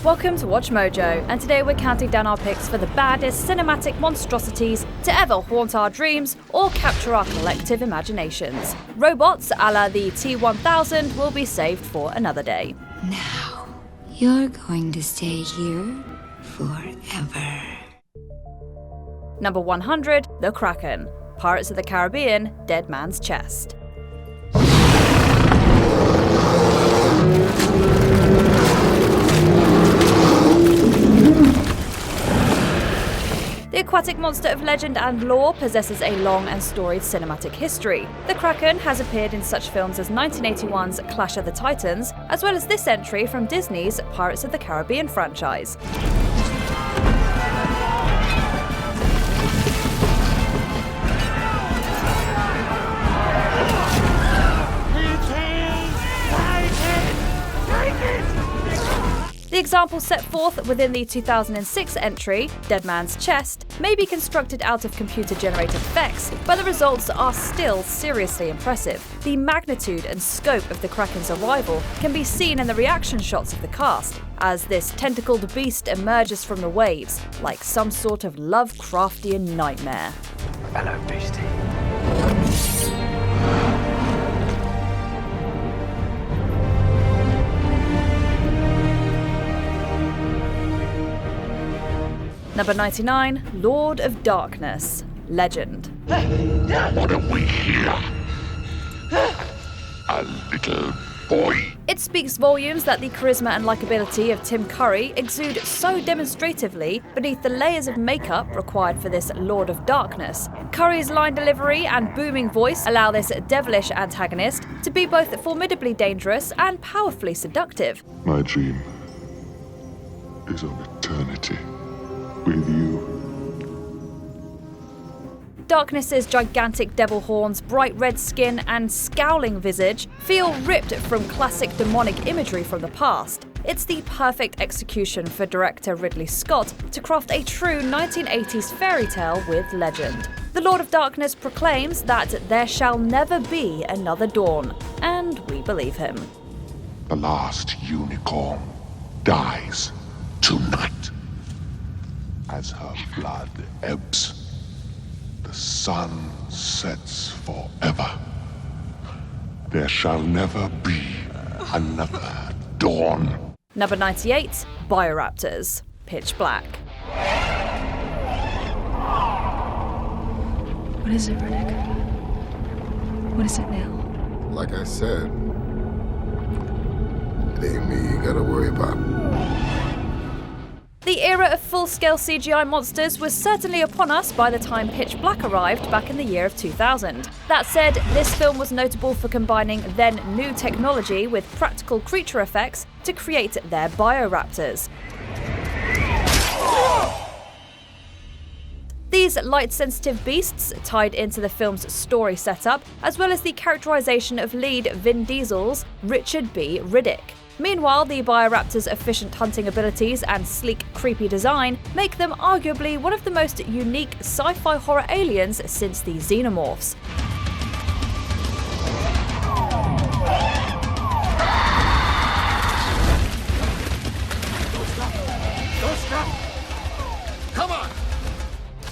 Welcome to Watch Mojo, and today we're counting down our picks for the baddest cinematic monstrosities to ever haunt our dreams or capture our collective imaginations. Robots a la the T-1000 will be saved for another day. Now, you're going to stay here forever. Number 100, The Kraken. Pirates of the Caribbean, Dead Man's Chest. The aquatic monster of legend and lore possesses a long and storied cinematic history. The Kraken has appeared in such films as 1981's Clash of the Titans, as well as this entry from Disney's Pirates of the Caribbean franchise. The example set forth within the 2006 entry, Dead Man's Chest, may be constructed out of computer-generated effects, but the results are still seriously impressive. The magnitude and scope of the Kraken's arrival can be seen in the reaction shots of the cast, as this tentacled beast emerges from the waves, like some sort of Lovecraftian nightmare. Hello, beastie. Number 99, Lord of Darkness, Legend. What have we here? A little boy. It speaks volumes that the charisma and likability of Tim Curry exude so demonstratively beneath the layers of makeup required for this Lord of Darkness. Curry's line delivery and booming voice allow this devilish antagonist to be both formidably dangerous and powerfully seductive. My dream is of eternity with you. Darkness's gigantic devil horns, bright red skin, and scowling visage feel ripped from classic demonic imagery from the past. It's the perfect execution for director Ridley Scott to craft a true 1980s fairy tale with legend. The Lord of Darkness proclaims that there shall never be another dawn, and we believe him. The last unicorn dies tonight. As her blood ebbs, the sun sets forever. There shall never be another dawn. Number 98, Bioraptors, Pitch Black. What is it, Riddick? What is it now? Like I said, it ain't me you gotta worry about. The era of full-scale CGI monsters was certainly upon us by the time Pitch Black arrived back in the year of 2000. That said, this film was notable for combining then new technology with practical creature effects to create their Bioraptors. These light-sensitive beasts tied into the film's story setup, as well as the characterization of lead Vin Diesel's Richard B. Riddick. Meanwhile, the Bioraptor's efficient hunting abilities and sleek, creepy design make them arguably one of the most unique sci-fi horror aliens since the Xenomorphs. Come on!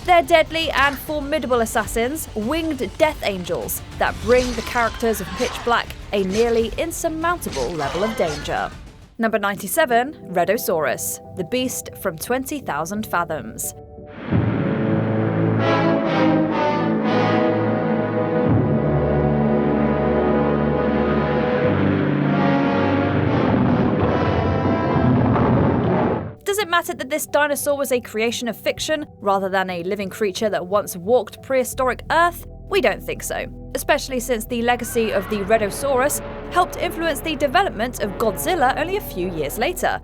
They're deadly and formidable assassins, winged death angels, that bring the characters of Pitch Black a nearly insurmountable level of danger. Number 97, Redosaurus, the beast from 20,000 Fathoms. Does it matter that this dinosaur was a creation of fiction rather than a living creature that once walked prehistoric Earth? We don't think so, especially since the legacy of the Redosaurus helped influence the development of Godzilla only a few years later.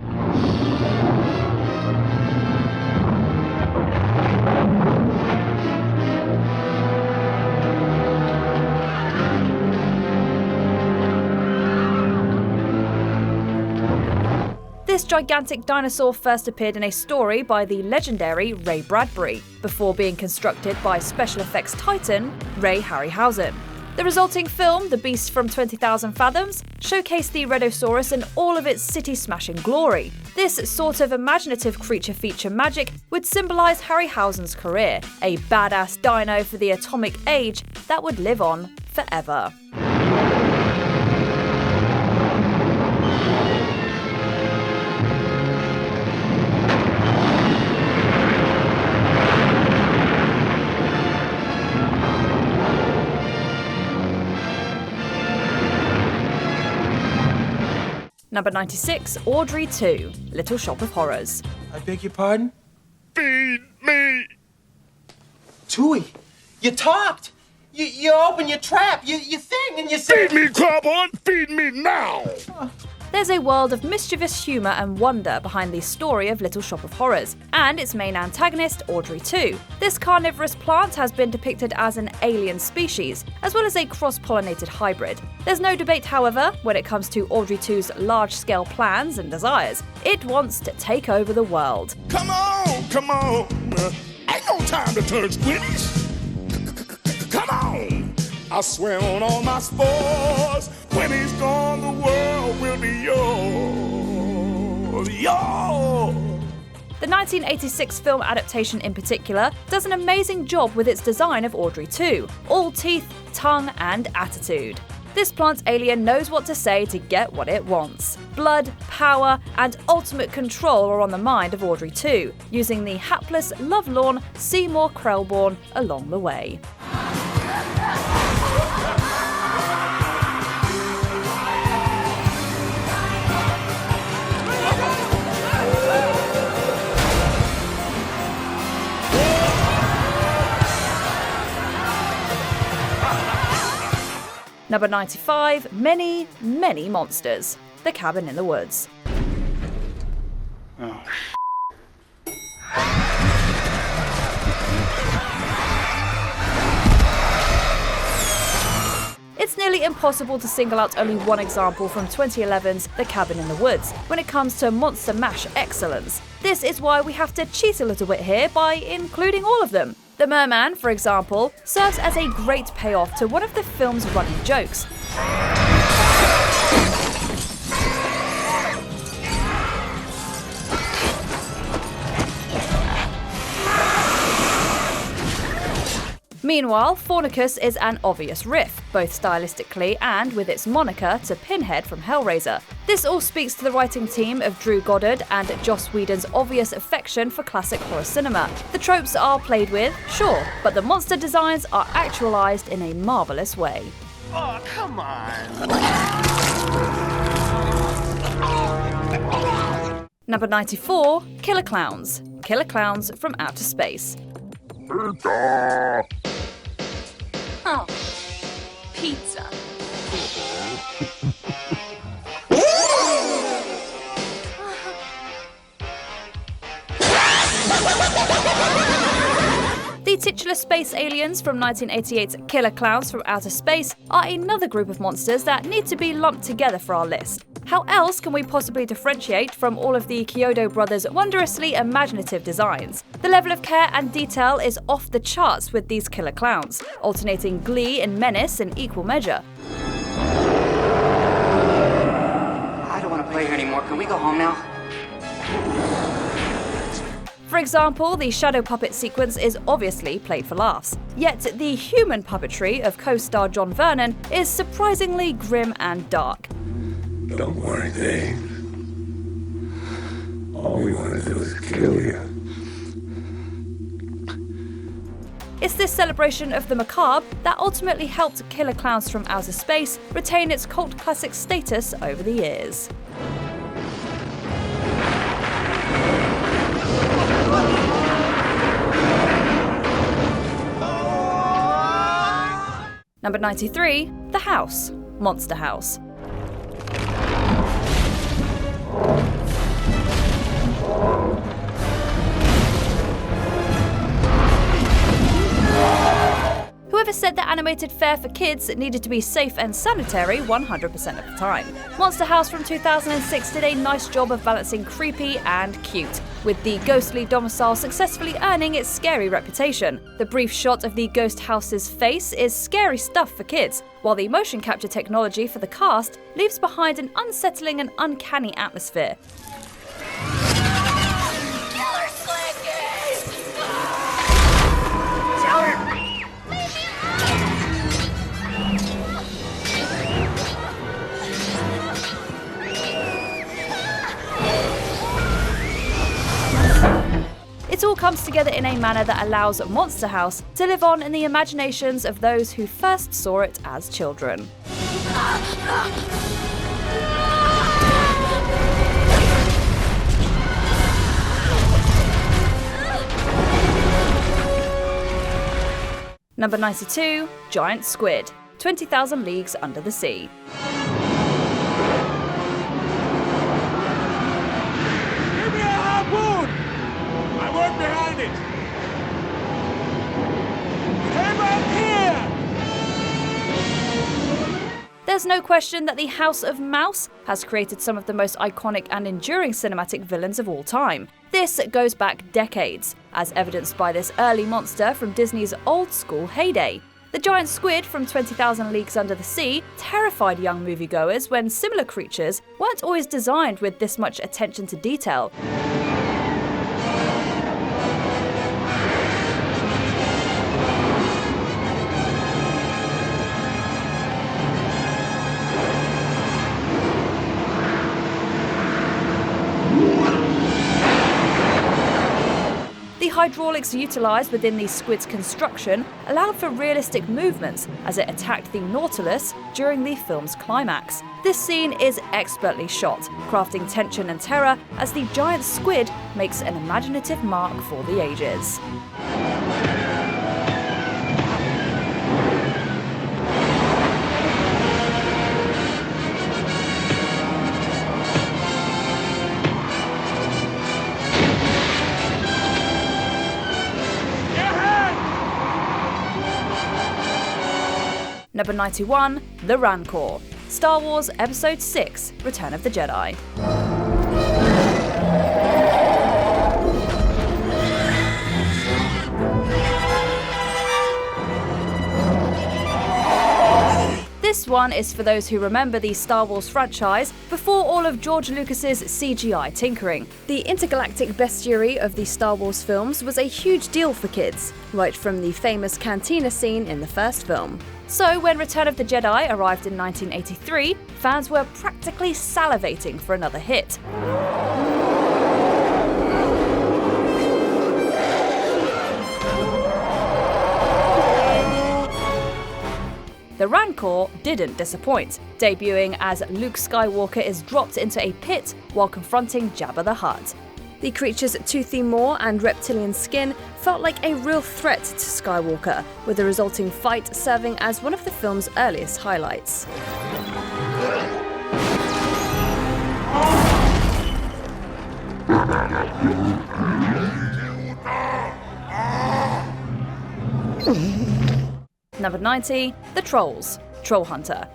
This gigantic dinosaur first appeared in a story by the legendary Ray Bradbury, before being constructed by special effects titan Ray Harryhausen. The resulting film, The Beast from 20,000 Fathoms, showcased the Redosaurus in all of its city-smashing glory. This sort of imaginative creature feature magic would symbolize Harryhausen's career, a badass dino for the atomic age that would live on forever. Number 96, Audrey 2, Little Shop of Horrors. I beg your pardon? Feed me! Tui, you talked! You opened your trap, you thing, and you said... Feed me, Carbon! Feed me now! There's a world of mischievous humour and wonder behind the story of Little Shop of Horrors, and its main antagonist, Audrey 2. This carnivorous plant has been depicted as an alien species, as well as a cross-pollinated hybrid. There's no debate, however, when it comes to Audrey 2's large-scale plans and desires. It wants to take over the world. Come on, come on! Ain't no time to turn squiddies! Come on! I swear on all my spores, when he's gone, the world will be yours. Yours! The 1986 film adaptation in particular does an amazing job with its design of Audrey 2, all teeth, tongue, and attitude. This plant alien knows what to say to get what it wants. Blood, power, and ultimate control are on the mind of Audrey 2, using the hapless, lovelorn Seymour Krelborn along the way. Number 95, Many, Many Monsters, The Cabin in the Woods. Oh. It's nearly impossible to single out only one example from 2011's The Cabin in the Woods when it comes to monster mash excellence. This is why we have to cheat a little bit here by including all of them. The Merman, for example, serves as a great payoff to one of the film's running jokes. Meanwhile, Fornicus is an obvious riff, both stylistically and with its moniker to Pinhead from Hellraiser. This all speaks to the writing team of Drew Goddard and Joss Whedon's obvious affection for classic horror cinema. The tropes are played with, sure, but the monster designs are actualized in a marvelous way. Oh, come on! Number 94, Killer Clowns. Killer Clowns from Outer Space. Oh, pizza. The titular space aliens from 1988's Killer Clowns from Outer Space are another group of monsters that need to be lumped together for our list. How else can we possibly differentiate from all of the Kyoto brothers' wondrously imaginative designs? The level of care and detail is off the charts with these killer clowns, alternating glee and menace in equal measure. I don't want to play here anymore. Can we go home now? For example, the shadow puppet sequence is obviously played for laughs. Yet the human puppetry of co-star John Vernon is surprisingly grim and dark. Don't worry, Dave. All we want to do is kill you. It's this celebration of the macabre that ultimately helped Killer Clowns from Outer Space retain its cult classic status over the years. Number 93, The House, Monster House. Whoever said that animated fare for kids needed to be safe and sanitary 100% of the time? Monster House from 2006 did a nice job of balancing creepy and cute, with the ghostly domicile successfully earning its scary reputation. The brief shot of the ghost house's face is scary stuff for kids, while the motion capture technology for the cast leaves behind an unsettling and uncanny atmosphere. comes together in a manner that allows Monster House to live on in the imaginations of those who first saw it as children. Number 92, Giant Squid, 20,000 Leagues Under the Sea. Give me a harpoon! I work behind it! Stay back here! There's no question that the House of Mouse has created some of the most iconic and enduring cinematic villains of all time. This goes back decades, as evidenced by this early monster from Disney's old-school heyday. The giant squid from 20,000 Leagues Under the Sea terrified young moviegoers when similar creatures weren't always designed with this much attention to detail. The hydraulics utilised within the squid's construction allowed for realistic movements as it attacked the Nautilus during the film's climax. This scene is expertly shot, crafting tension and terror as the giant squid makes an imaginative mark for the ages. Number 91, The Rancor, Star Wars Episode 6, Return of the Jedi. This one is for those who remember the Star Wars franchise before all of George Lucas's CGI tinkering. The intergalactic bestiary of the Star Wars films was a huge deal for kids, right from the famous cantina scene in the first film. So when Return of the Jedi arrived in 1983, fans were practically salivating for another hit. The Rancor didn't disappoint, debuting as Luke Skywalker is dropped into a pit while confronting Jabba the Hutt. The creature's toothy maw and reptilian skin felt like a real threat to Skywalker, with the resulting fight serving as one of the film's earliest highlights. Number 90, The Trolls, Troll Hunter.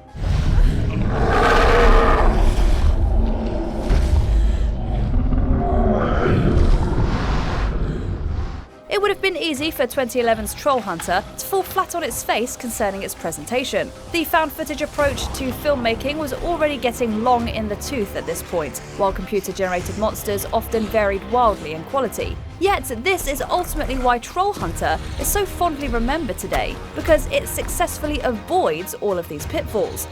It would have been easy for 2011's Troll Hunter to fall flat on its face concerning its presentation. The found footage approach to filmmaking was already getting long in the tooth at this point, while computer-generated monsters often varied wildly in quality. Yet this is ultimately why Troll Hunter is so fondly remembered today, because it successfully avoids all of these pitfalls.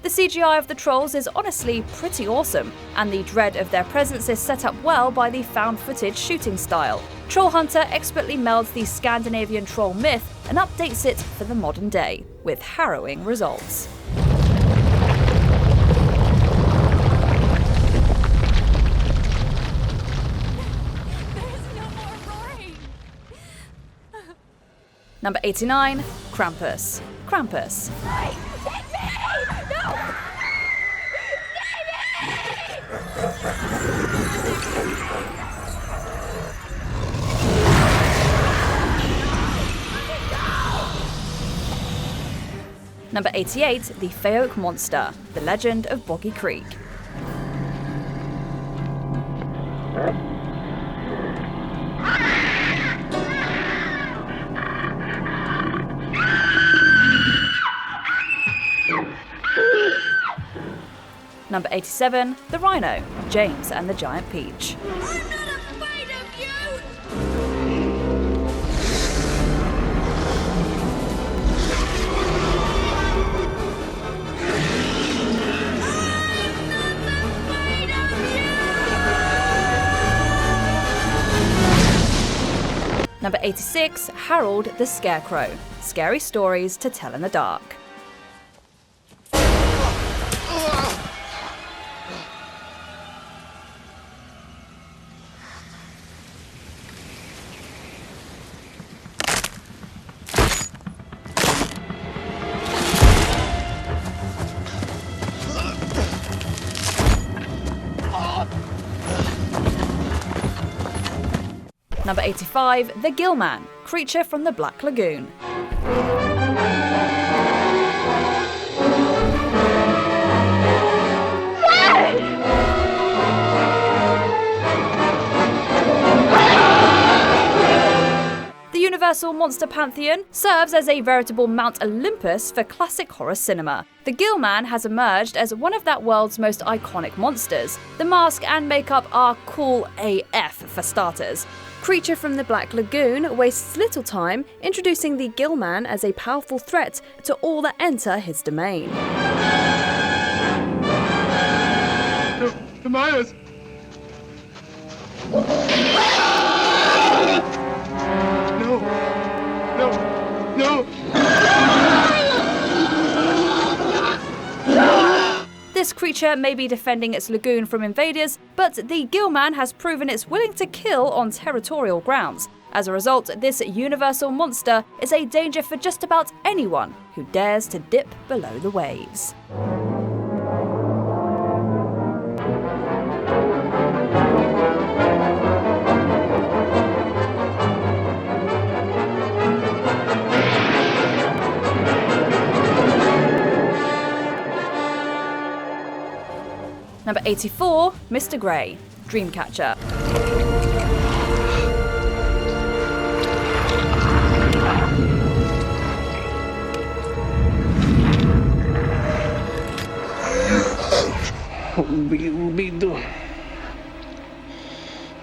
The CGI of the trolls is honestly pretty awesome, and the dread of their presence is set up well by the found footage shooting style. Troll Hunter expertly melds the Scandinavian troll myth and updates it for the modern day, with harrowing results. Number 89, Krampus. Krampus. Number 88, The Fayok Monster, The Legend of Boggy Creek. Number 87, The Rhino, James and the Giant Peach. I'm not afraid of you! Number 86, Harold the Scarecrow. Scary stories to tell in the dark. Number 85, the Gillman, creature from the Black Lagoon. The Universal Monster Pantheon serves as a veritable Mount Olympus for classic horror cinema. The Gillman has emerged as one of that world's most iconic monsters. The mask and makeup are cool AF for starters. Creature from the Black Lagoon wastes little time introducing the Gillman as a powerful threat to all that enter his domain. The Mayas! No! This creature may be defending its lagoon from invaders, but the Gillman has proven it's willing to kill on territorial grounds. As a result, this universal monster is a danger for just about anyone who dares to dip below the waves. Number 84, Mr. Grey, Dreamcatcher.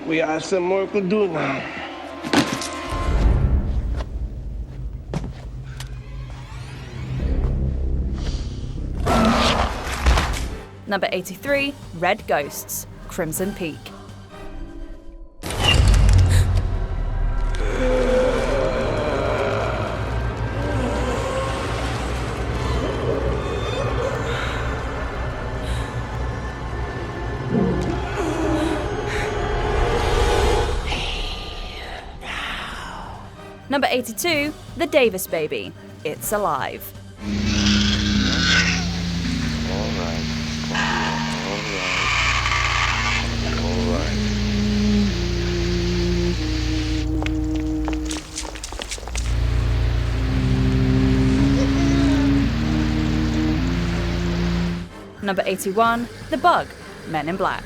We have some more to do now. Number 83, Red Ghosts, Crimson Peak. Number 82, The Davis Baby, It's Alive. Number 81, The Bug, Men in Black.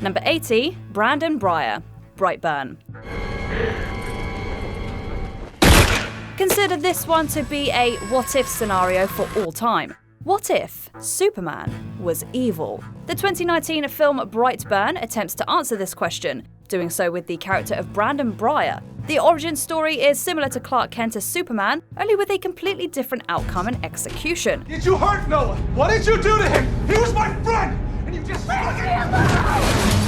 Number 80, Brandon Breyer, Brightburn. Consider this one to be a what-if scenario for all time. What if Superman was evil? The 2019 film Brightburn attempts to answer this question, doing so with the character of Brandon Breyer. The origin story is similar to Clark Kent as Superman, only with a completely different outcome and execution. Did you hurt Noah? What did you do to him? He was my friend! And you just leave me alone!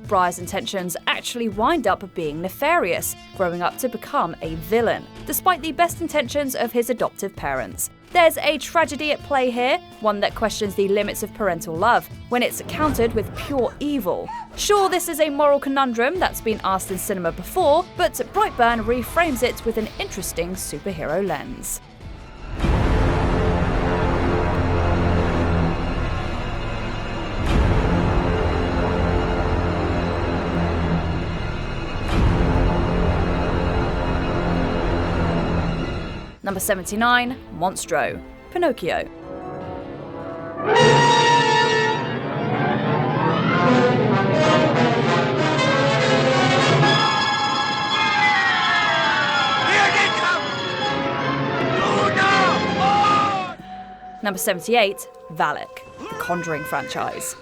Breyer's intentions actually wind up being nefarious, growing up to become a villain, despite the best intentions of his adoptive parents. There's a tragedy at play here, one that questions the limits of parental love, when it's countered with pure evil. Sure, this is a moral conundrum that's been asked in cinema before, but Brightburn reframes it with an interesting superhero lens. Number 79, Monstro, Pinocchio. Here they come! Oh no! Oh! Number 78, Valak, the Conjuring franchise.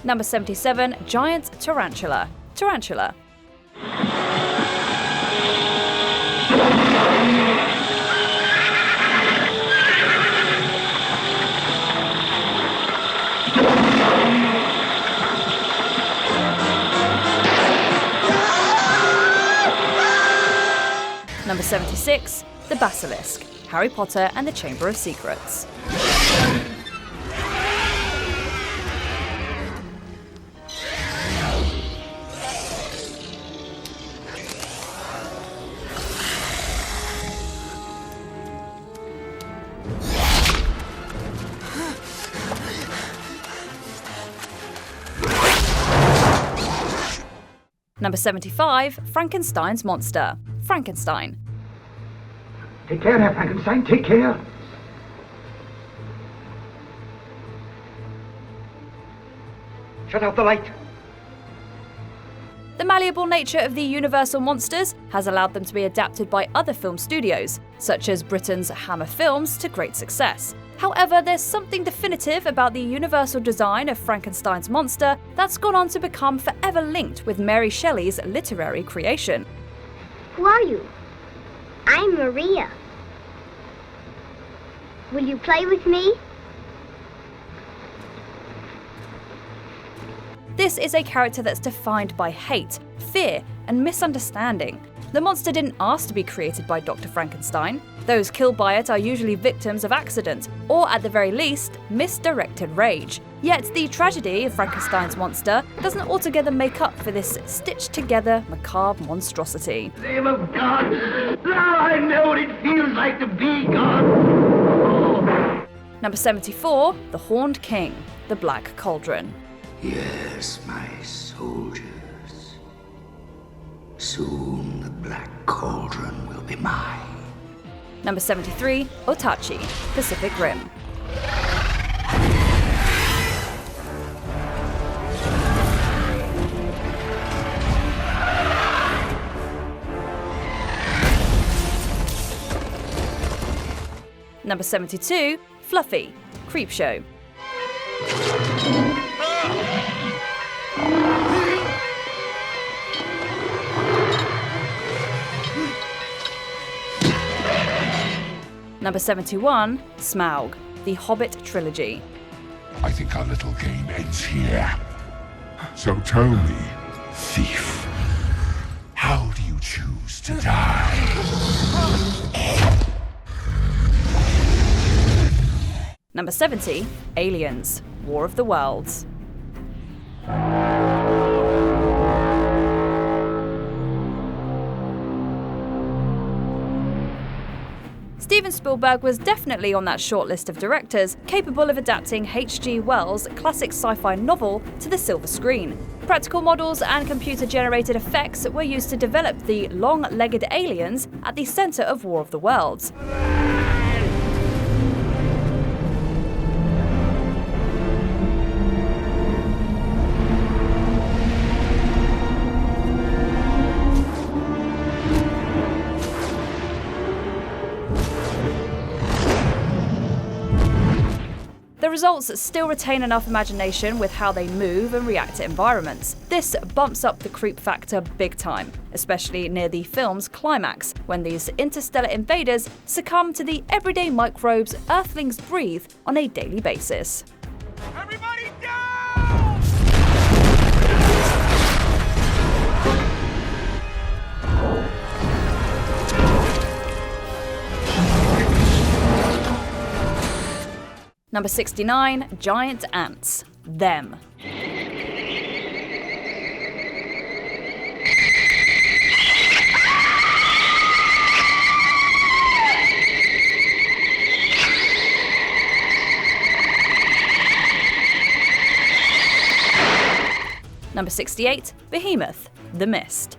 Number 77, Giant Tarantula. Tarantula. Number 76, The Basilisk, Harry Potter and the Chamber of Secrets. Number 75, Frankenstein's monster. Frankenstein. Take care there, Frankenstein, take care. Shut out the light. The malleable nature of the Universal monsters has allowed them to be adapted by other film studios, such as Britain's Hammer Films, to great success. However, there's something definitive about the universal design of Frankenstein's monster that's gone on to become forever linked with Mary Shelley's literary creation. Who are you? I'm Maria. Will you play with me? This is a character that's defined by hate, fear, and misunderstanding. The monster didn't ask to be created by Dr. Frankenstein. Those killed by it are usually victims of accident, or at the very least, misdirected rage. Yet the tragedy of Frankenstein's monster doesn't altogether make up for this stitched-together, macabre monstrosity. Name of God! Now I know what it feels like to be God! Oh. Number 74, The Horned King, The Black Cauldron. Yes, my soldiers. Soon the Black Cauldron will be mine. Number 73, Otachi, Pacific Rim. Number 72, Fluffy, Creepshow. Number 71, Smaug, The Hobbit Trilogy. I think our little game ends here. So tell me, thief, how do you choose to die? Number 70, Aliens, War of the Worlds. Steven Spielberg was definitely on that short list of directors capable of adapting H.G. Wells' classic sci-fi novel to the silver screen. Practical models and computer-generated effects were used to develop the long-legged aliens at the center of War of the Worlds. The results still retain enough imagination with how they move and react to environments. This bumps up the creep factor big time, especially near the film's climax, when these interstellar invaders succumb to the everyday microbes Earthlings breathe on a daily basis. Everybody down! Number 69, Giant Ants, Them. Number 68, Behemoth, The Mist.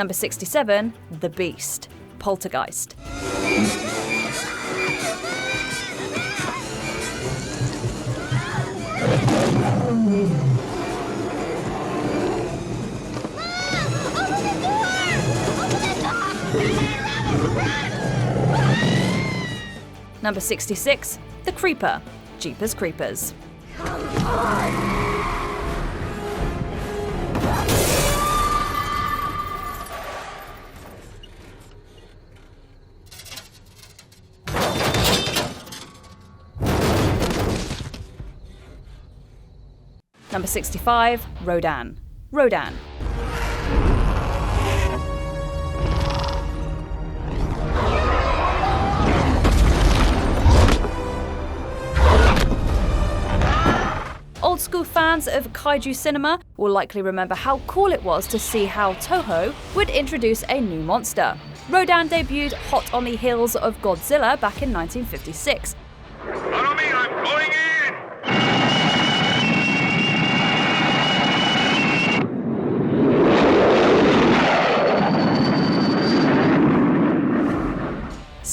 Number 67, The Beast, Poltergeist. Number 66, The Creeper, Jeepers Creepers. Number 65, Rodan, Rodan. Old school fans of kaiju cinema will likely remember how cool it was to see how Toho would introduce a new monster. Rodan debuted hot on the heels of Godzilla back in 1956. Follow me, I'm going in!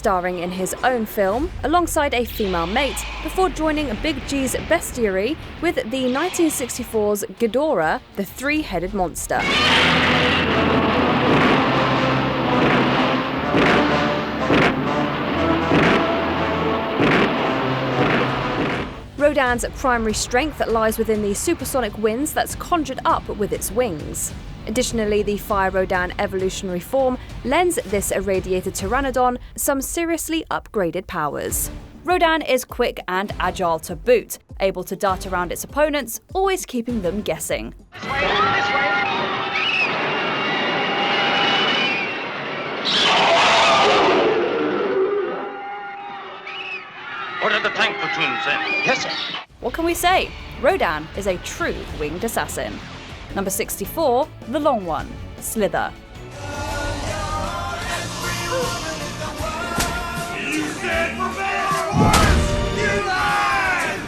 Starring in his own film, alongside a female mate, before joining Big G's bestiary with the 1964's Ghidorah, the three-headed monster. Rodan's primary strength lies within the supersonic winds that's conjured up with its wings. Additionally, the Fire Rodan evolutionary form lends this irradiated pteranodon some seriously upgraded powers. Rodan is quick and agile to boot, able to dart around its opponents, always keeping them guessing. This way, this way! What did the tank platoon send? Yes, sir. What can we say? Rodan is a true winged assassin. Number 64, The Long One, Slither. You said prepare once! You lied!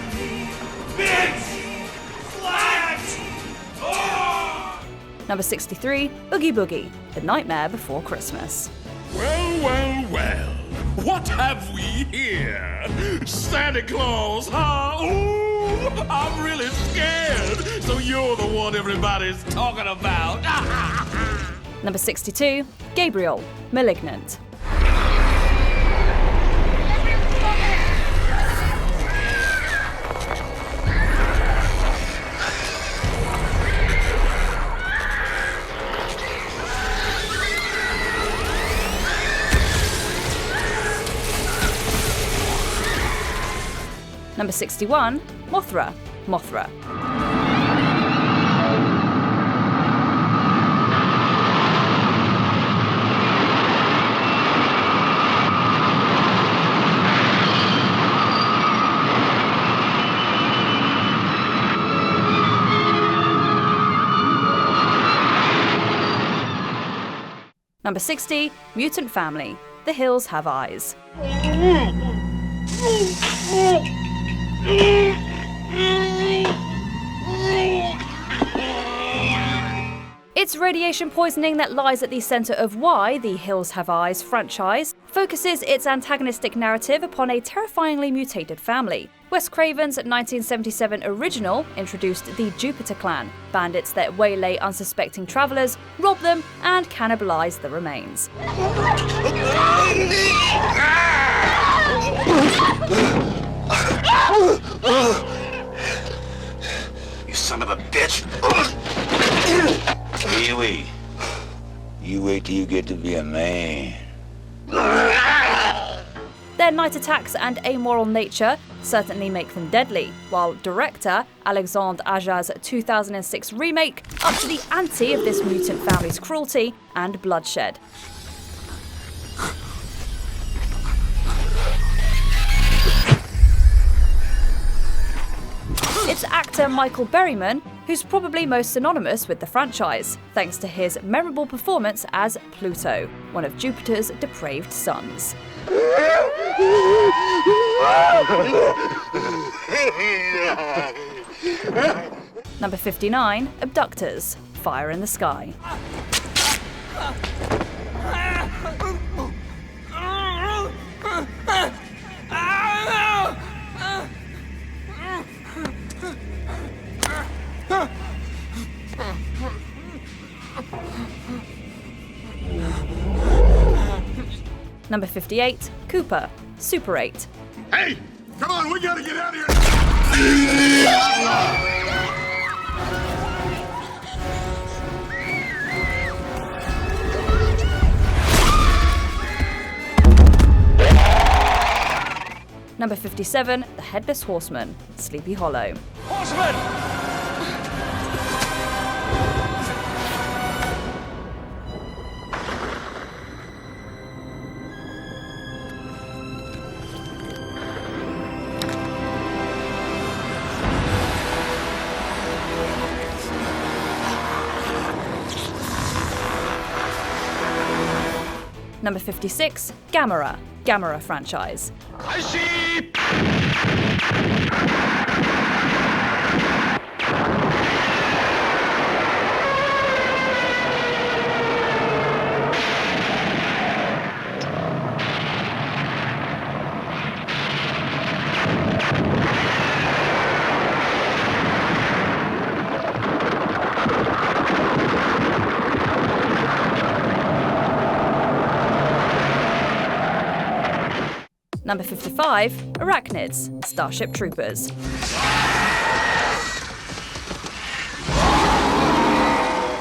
Bitch! Flat! Oh! Number 63, Oogie Boogie, The Nightmare Before Christmas. Well, well, well. What have we here? Santa Claus, huh? Ooh, I'm really scared. So you're the one everybody's talking about. Number 62, Gabriel, Malignant. Number 61, Mothra, Mothra. Number 60, Mutant Family, The Hills Have Eyes. It's radiation poisoning that lies at the centre of why the Hills Have Eyes franchise focuses its antagonistic narrative upon a terrifyingly mutated family. Wes Craven's 1977 original introduced the Jupiter Clan, bandits that waylay unsuspecting travellers, rob them, and cannibalise the remains. You son of a bitch! Huey, you wait till you get to be a man. Their night attacks and amoral nature certainly make them deadly, while director Alexandre Aja's 2006 remake up to the ante of this mutant family's cruelty and bloodshed. It's actor Michael Berryman who's probably most synonymous with the franchise, thanks to his memorable performance as Pluto, one of Jupiter's depraved sons. Number 59, Abductors, Fire in the Sky. Number 58, Cooper, Super 8. Hey, come on, we gotta get out of here. Number 57, The Headless Horseman, Sleepy Hollow. Horseman! Number 56, Gamera, Gamera franchise. I see! Number 55, Arachnids, Starship Troopers.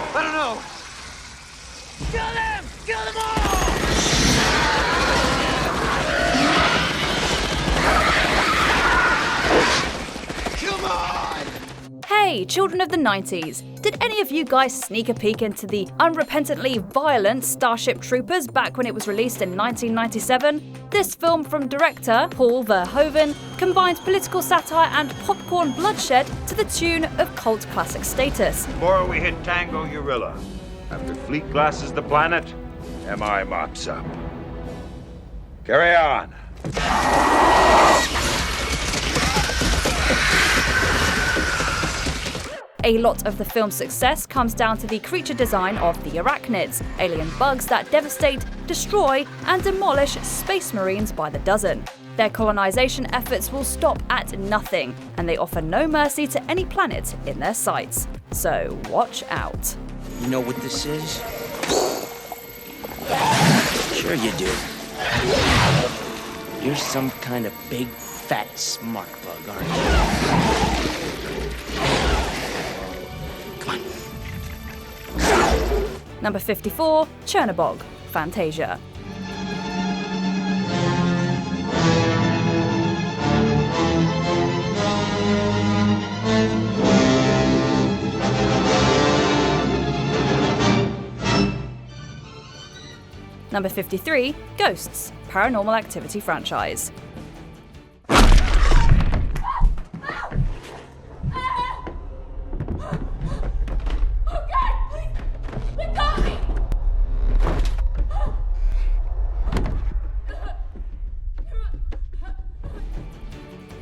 I don't know. Kill them! Kill them all! Come on! Hey, children of the 90s, did any of you guys sneak a peek into the unrepentantly violent Starship Troopers back when it was released in 1997? This film from director Paul Verhoeven combines political satire and popcorn bloodshed to the tune of cult classic status. Before we hit Tango Urilla, after Fleet glasses the planet, MI mops up. Carry on. A lot of the film's success comes down to the creature design of the arachnids, alien bugs that devastate, destroy, and demolish space marines by the dozen. Their colonization efforts will stop at nothing, and they offer no mercy to any planet in their sights. So watch out. You know what this is? Sure you do. You're some kind of big, fat, smart bug, aren't you? Number 54, Chernobog, Fantasia. Number 53, Ghosts, Paranormal Activity franchise.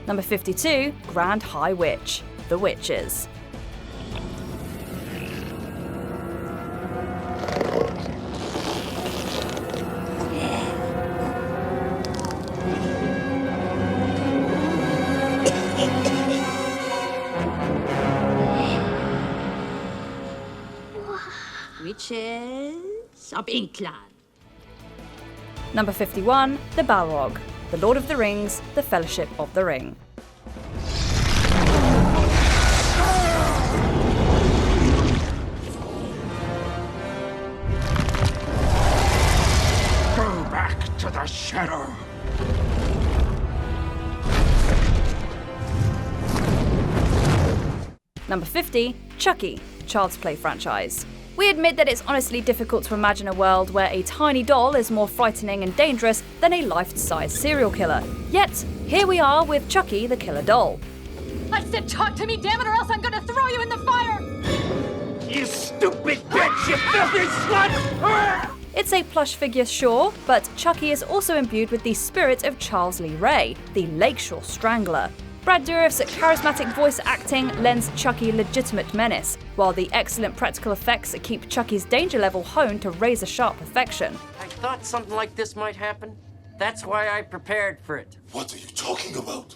Number 52, Grand High Witch, The Witches. Witches of England. Number 51, The Balrog, The Lord of the Rings, The Fellowship of the Ring. Go back to the shadow. Number 50, Chucky, Child's Play franchise. We admit that it's honestly difficult to imagine a world where a tiny doll is more frightening and dangerous than a life-size serial killer. Yet, here we are with Chucky the Killer Doll. I said talk to me, damn it, or else I'm gonna throw you in the fire! You stupid bitch, you filthy slut! It's a plush figure, sure, but Chucky is also imbued with the spirit of Charles Lee Ray, the Lakeshore Strangler. Brad Dourif's charismatic voice acting lends Chucky legitimate menace, while the excellent practical effects keep Chucky's danger level honed to razor-sharp perfection. I thought something like this might happen. That's why I prepared for it. What are you talking about?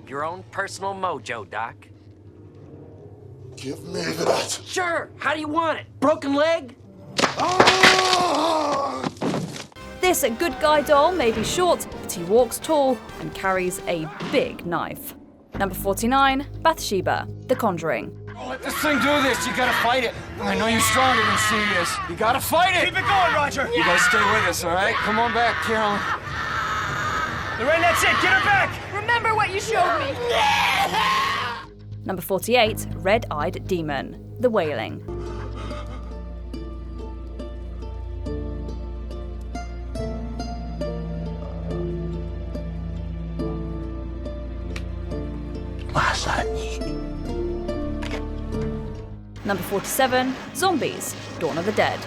Your own personal mojo, Doc. Give me that. Sure. How do you want it? Broken leg? This good guy doll may be short, but he walks tall and carries a big knife. Number 49, Bathsheba, The Conjuring. Don't let this thing do this. You gotta fight it. I know you're stronger than Sirius. You gotta fight it. Keep it going, Roger. You guys stay with us, all right? Come on back, Carolyn. Lorraine, that's it. Get her back. Remember what you showed me. Number 48, Red-Eyed Demon, The Wailing. Number 47, Zombies, Dawn of the Dead.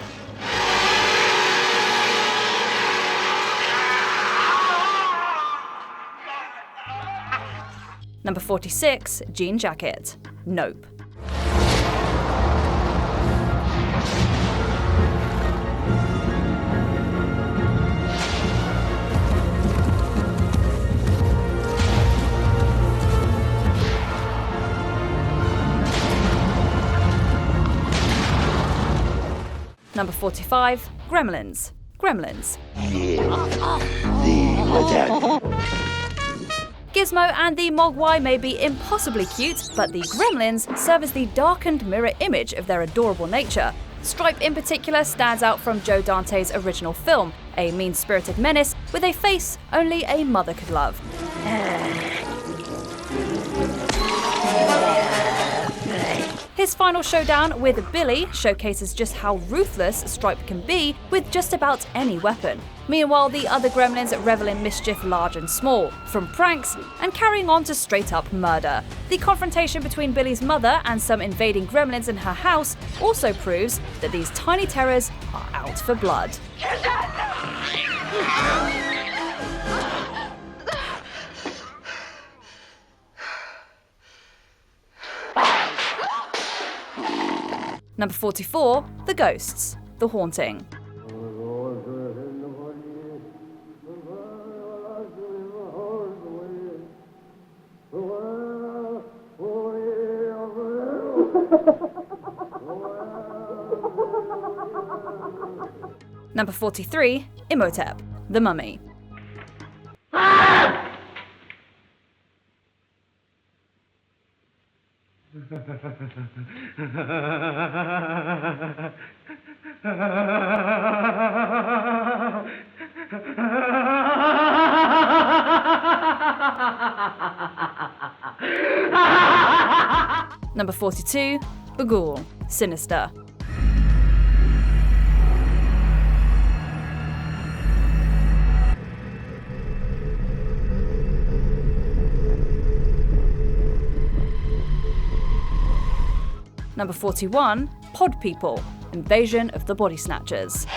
Number 46, Jean Jacket, Nope. Number 45, Gremlins, Gremlins. Gizmo and the Mogwai may be impossibly cute, but the Gremlins serve as the darkened mirror image of their adorable nature. Stripe in particular stands out from Joe Dante's original film, a mean-spirited menace with a face only a mother could love. His final showdown with Billy showcases just how ruthless Stripe can be with just about any weapon. Meanwhile, the other gremlins revel in mischief large and small, from pranks and carrying on to straight-up murder. The confrontation between Billy's mother and some invading gremlins in her house also proves that these tiny terrors are out for blood. Number 44, The Ghosts, The Haunting. Number 43, Imhotep, The Mummy. Number 42, Bagul, Sinister. Number 41, Pod People, Invasion of the Body Snatchers.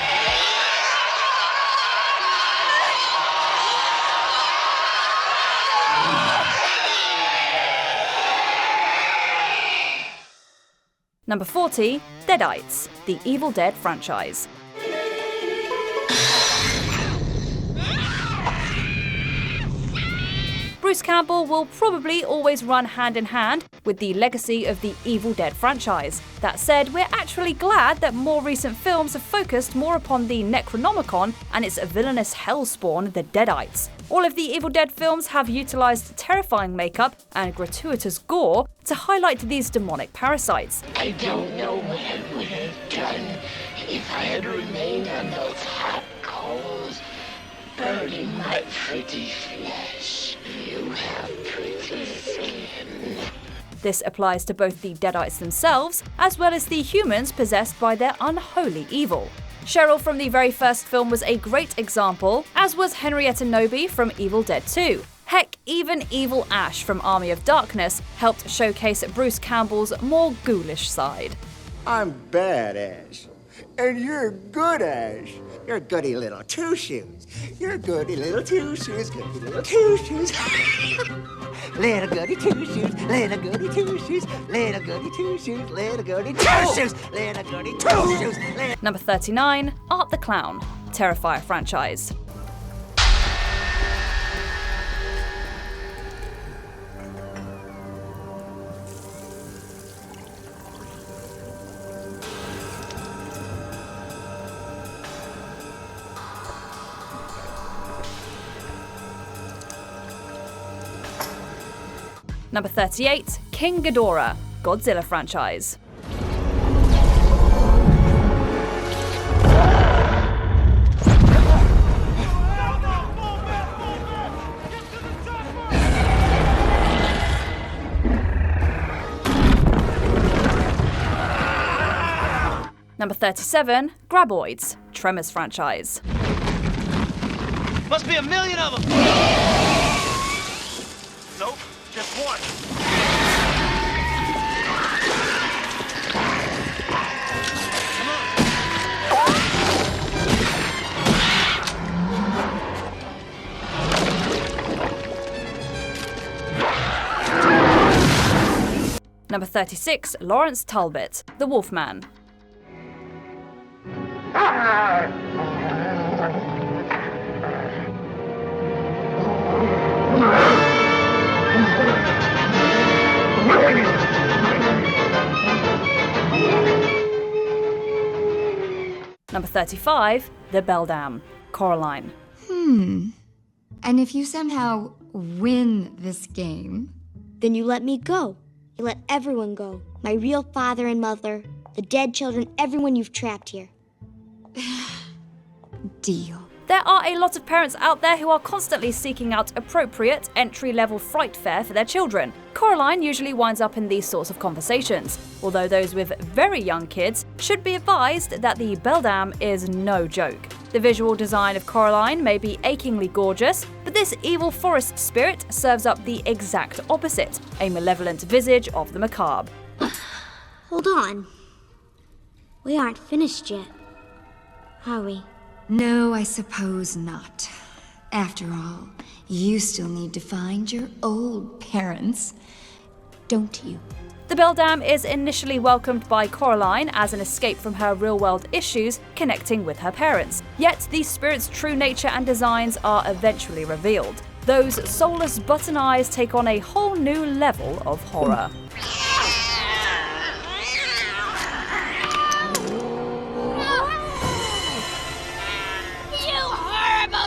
Number 40, Deadites, the Evil Dead franchise. Bruce Campbell will probably always run hand in hand with the legacy of the Evil Dead franchise. That said, we're actually glad that more recent films have focused more upon the Necronomicon and its villainous hellspawn, the Deadites. All of the Evil Dead films have utilised terrifying makeup and gratuitous gore to highlight these demonic parasites. I don't know what I would have done if I had remained on those hot coals, burning my pretty flesh. You have pretty skin. This applies to both the Deadites themselves, as well as the humans possessed by their unholy evil. Cheryl from the very first film was a great example, as was Henrietta Noby from Evil Dead 2. Heck, even Evil Ash from Army of Darkness helped showcase Bruce Campbell's more ghoulish side. I'm bad, Ash. And you're good, Ash. You're goody little two shoes. You're goody little two shoes, goody little two shoes. Little goody two shoes, little goody two shoes, little goody two shoes, little goody two shoes, little goody two shoes. Number 39, Art the Clown, Terrifier franchise. Number 38, King Ghidorah, Godzilla franchise. Number 37, Graboids, Tremors franchise. Must be a million of them! Nope, just one. Number 36, Lawrence Talbot, The Wolfman. Number 35, The Beldam, Coraline. And if you somehow win this game, then you let me go. You let everyone go. My real father and mother, the dead children, everyone you've trapped here. Deal. There are a lot of parents out there who are constantly seeking out appropriate, entry-level fright fare for their children. Coraline usually winds up in these sorts of conversations, although those with very young kids should be advised that the Beldam is no joke. The visual design of Coraline may be achingly gorgeous, but this evil forest spirit serves up the exact opposite, a malevolent visage of the macabre. Hold on. We aren't finished yet, are we? No, I suppose not. After all, you still need to find your old parents, don't you? The Beldam is initially welcomed by Coraline as an escape from her real-world issues connecting with her parents. Yet the spirit's true nature and designs are eventually revealed. Those soulless button eyes take on a whole new level of horror.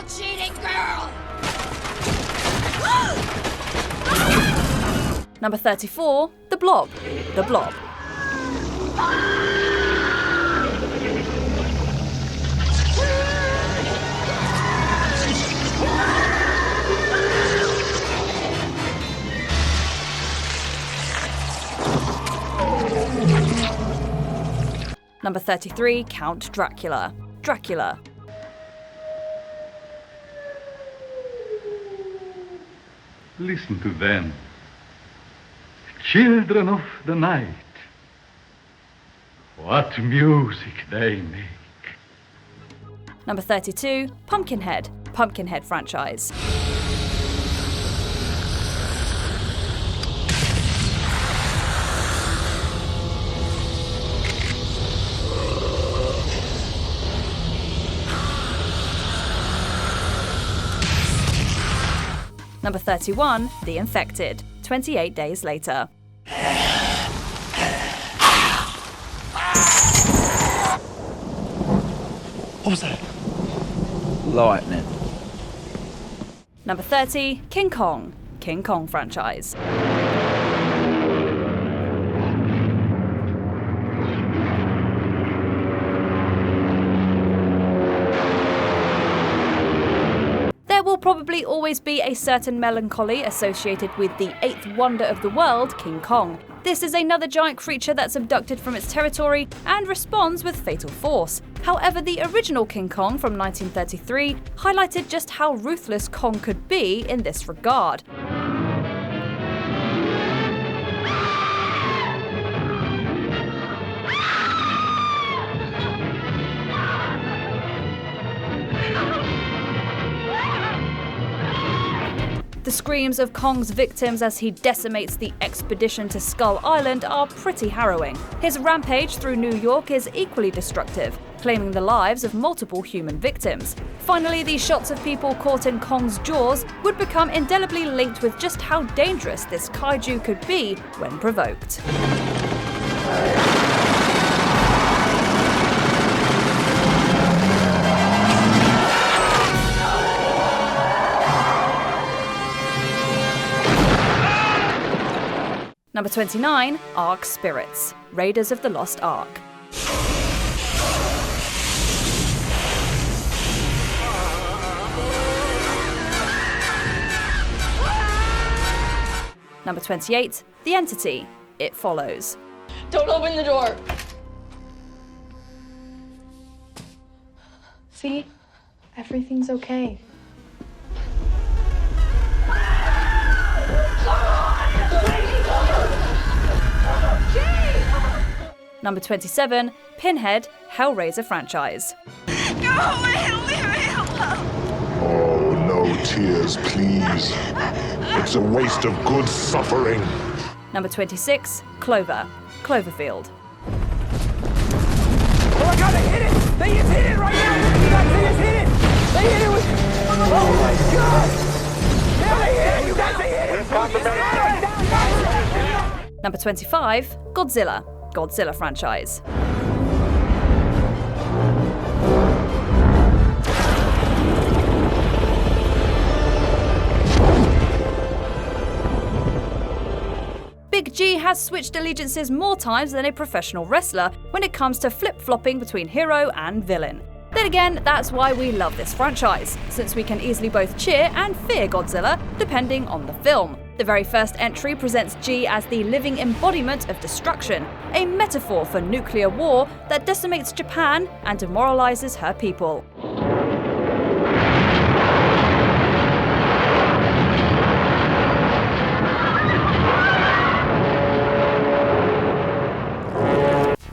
Cheating girl! Number 34, The Blob. The Blob. Number 33, Count Dracula. Dracula. Listen to them. Children of the night. What music they make. Number 32, Pumpkinhead. Pumpkinhead franchise. Number 31, The Infected, 28 days later. What was that? Lightning. Number 30, King Kong. King Kong franchise. There will probably always be a certain melancholy associated with the eighth wonder of the world, King Kong. This is another giant creature that's abducted from its territory and responds with fatal force. However, the original King Kong from 1933 highlighted just how ruthless Kong could be in this regard. The screams of Kong's victims as he decimates the expedition to Skull Island are pretty harrowing. His rampage through New York is equally destructive, claiming the lives of multiple human victims. Finally, these shots of people caught in Kong's jaws would become indelibly linked with just how dangerous this kaiju could be when provoked. Number 29, Ark Spirits, Raiders of the Lost Ark. Number 28, The Entity, It Follows. Don't open the door. See? Everything's okay. Number 27, Pinhead, Hellraiser franchise. Oh, no tears, please. It's a waste of good suffering. Number 26, Clover, Cloverfield. Oh my god, they hit it! They just hit it right now! You guys, they just hit it! They hit it with... Oh my god! Yeah, they hit it! You guys, they hit it! Number 25, Godzilla, Godzilla franchise. Big G has switched allegiances more times than a professional wrestler when it comes to flip-flopping between hero and villain. Then again, that's why we love this franchise, since we can easily both cheer and fear Godzilla, depending on the film. The very first entry presents G as the living embodiment of destruction, a metaphor for nuclear war that decimates Japan and demoralizes her people.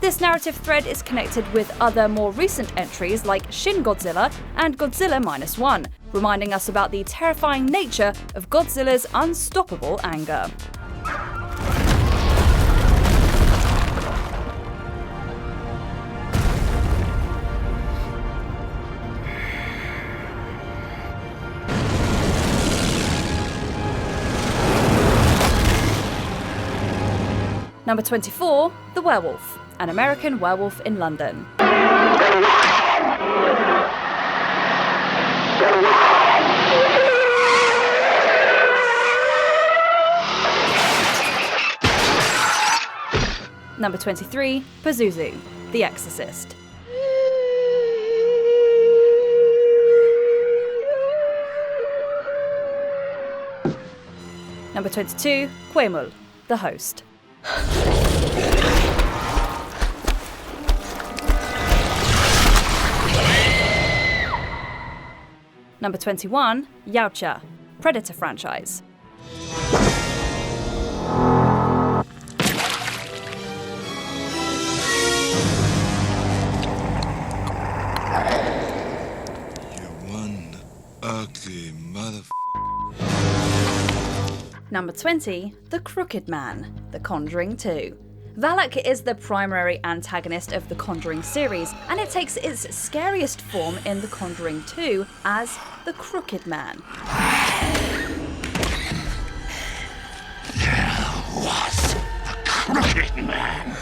This narrative thread is connected with other more recent entries like Shin Godzilla and Godzilla -1, reminding us about the terrifying nature of Godzilla's unstoppable anger. Number 24, The Werewolf, An American Werewolf in London. Number 23, Pazuzu, The Exorcist. Number 22, Quemul, The Host. Number 21, Yautja, Predator franchise. One ugly motherfucker. Number 20, The Crooked Man, The Conjuring 2. Valak is the primary antagonist of the Conjuring series, and it takes its scariest form in The Conjuring 2 as the Crooked Man. There was the Crooked Man.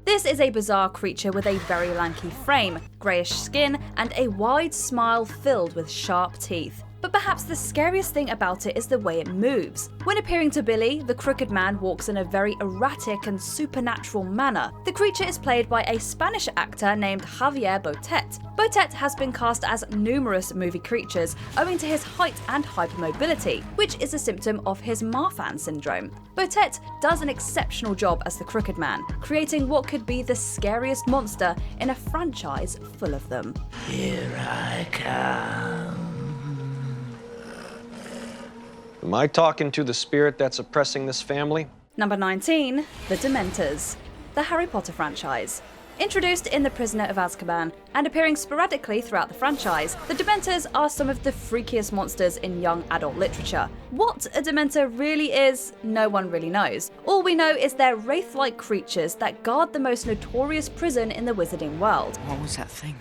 This is a bizarre creature with a very lanky frame, greyish skin, and a wide smile filled with sharp teeth. But perhaps the scariest thing about it is the way it moves. When appearing to Billy, the Crooked Man walks in a very erratic and supernatural manner. The creature is played by a Spanish actor named Javier Botet. Botet has been cast as numerous movie creatures owing to his height and hypermobility, which is a symptom of his Marfan syndrome. Botet does an exceptional job as the Crooked Man, creating what could be the scariest monster in a franchise full of them. Here I come. Am I talking to the spirit that's oppressing this family? Number 19, The Dementors, the Harry Potter franchise. Introduced in The Prisoner of Azkaban and appearing sporadically throughout the franchise, the Dementors are some of the freakiest monsters in young adult literature. What a Dementor really is, no one really knows. All we know is they're wraith-like creatures that guard the most notorious prison in the wizarding world. What was that thing?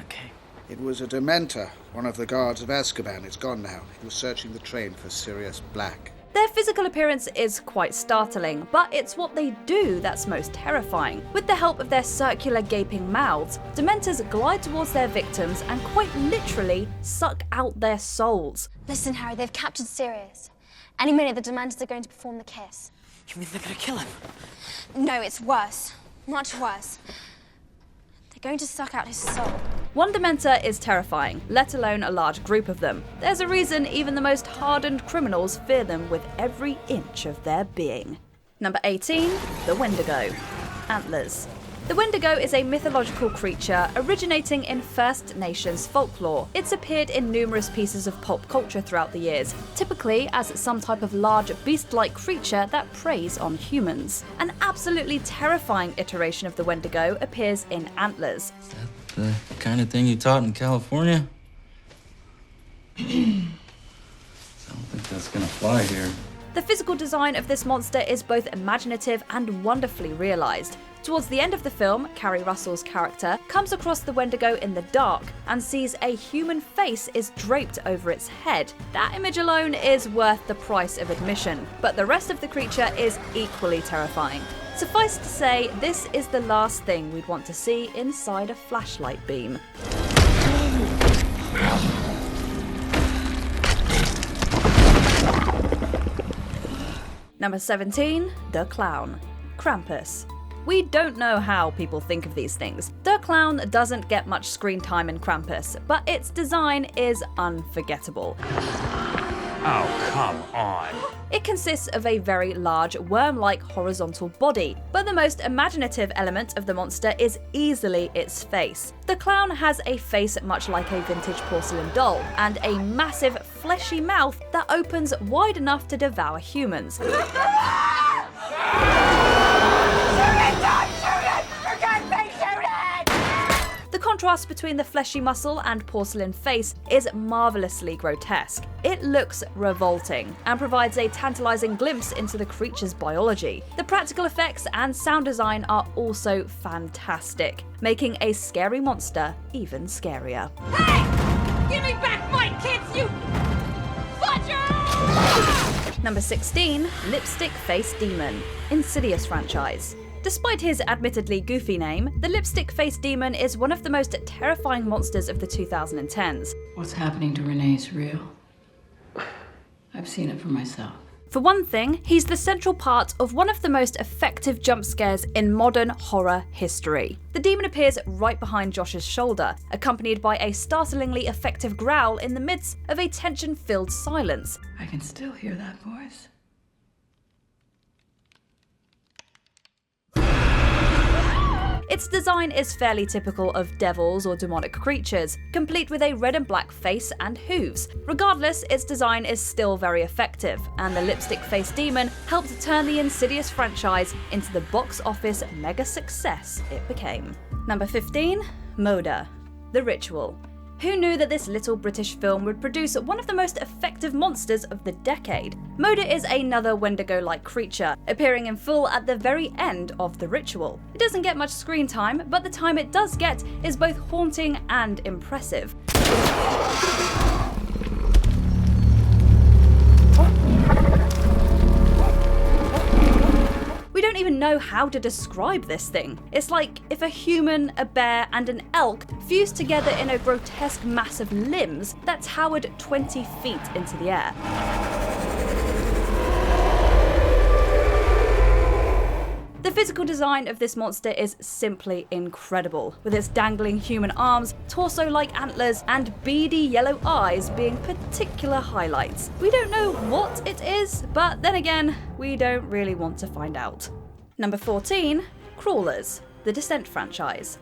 Okay. It was a Dementor, one of the guards of Azkaban. It's gone now. It was searching the train for Sirius Black. Their physical appearance is quite startling, but it's what they do that's most terrifying. With the help of their circular gaping mouths, Dementors glide towards their victims and quite literally suck out their souls. Listen, Harry, they've captured Sirius. Any minute the Dementors are going to perform the kiss. You mean they're gonna kill him? No, it's worse. Much worse. They're going to suck out his soul. One Dementor is terrifying, let alone a large group of them. There's a reason even the most hardened criminals fear them with every inch of their being. Number 18, the Wendigo. Antlers. The Wendigo is a mythological creature originating in First Nations folklore. It's appeared in numerous pieces of pop culture throughout the years, typically as some type of large beast-like creature that preys on humans. An absolutely terrifying iteration of the Wendigo appears in Antlers. The kind of thing you taught in California? I don't think that's gonna fly here. The physical design of this monster is both imaginative and wonderfully realised. Towards the end of the film, Carrie Russell's character comes across the Wendigo in the dark and sees a human face is draped over its head. That image alone is worth the price of admission, but the rest of the creature is equally terrifying. Suffice to say, this is the last thing we'd want to see inside a flashlight beam. Number 17, the Clown. Krampus. We don't know how people think of these things. The Clown doesn't get much screen time in Krampus, but its design is unforgettable. Oh, come on. It consists of a very large, worm-like horizontal body, but the most imaginative element of the monster is easily its face. The Clown has a face much like a vintage porcelain doll, and a massive, fleshy mouth that opens wide enough to devour humans. The contrast between the fleshy muscle and porcelain face is marvellously grotesque. It looks revolting and provides a tantalizing glimpse into the creature's biology. The practical effects and sound design are also fantastic, making a scary monster even scarier. Hey! Give me back my kids, you butcher! Number 16, Lipstick Face Demon, Insidious franchise. Despite his admittedly goofy name, the Lipstick Face Demon is one of the most terrifying monsters of the 2010s. What's happening to Renee is real. I've seen it for myself. For one thing, he's the central part of one of the most effective jump scares in modern horror history. The demon appears right behind Josh's shoulder, accompanied by a startlingly effective growl in the midst of a tension-filled silence. I can still hear that voice. Its design is fairly typical of devils or demonic creatures, complete with a red and black face and hooves. Regardless, its design is still very effective, and the Lipstick Face Demon helped turn the Insidious franchise into the box office mega success it became. Number 15, Moda, The Ritual. Who knew that this little British film would produce one of the most effective monsters of the decade? Moda is another Wendigo-like creature, appearing in full at the very end of The Ritual. It doesn't get much screen time, but the time it does get is both haunting and impressive. We don't even know how to describe this thing. It's like if a human, a bear, and an elk fused together in a grotesque mass of limbs that towered 20 feet into the air. The physical design of this monster is simply incredible, with its dangling human arms, torso-like antlers, and beady yellow eyes being particular highlights. We don't know what it is, but then again, we don't really want to find out. Number 14, Crawlers, the Descent franchise.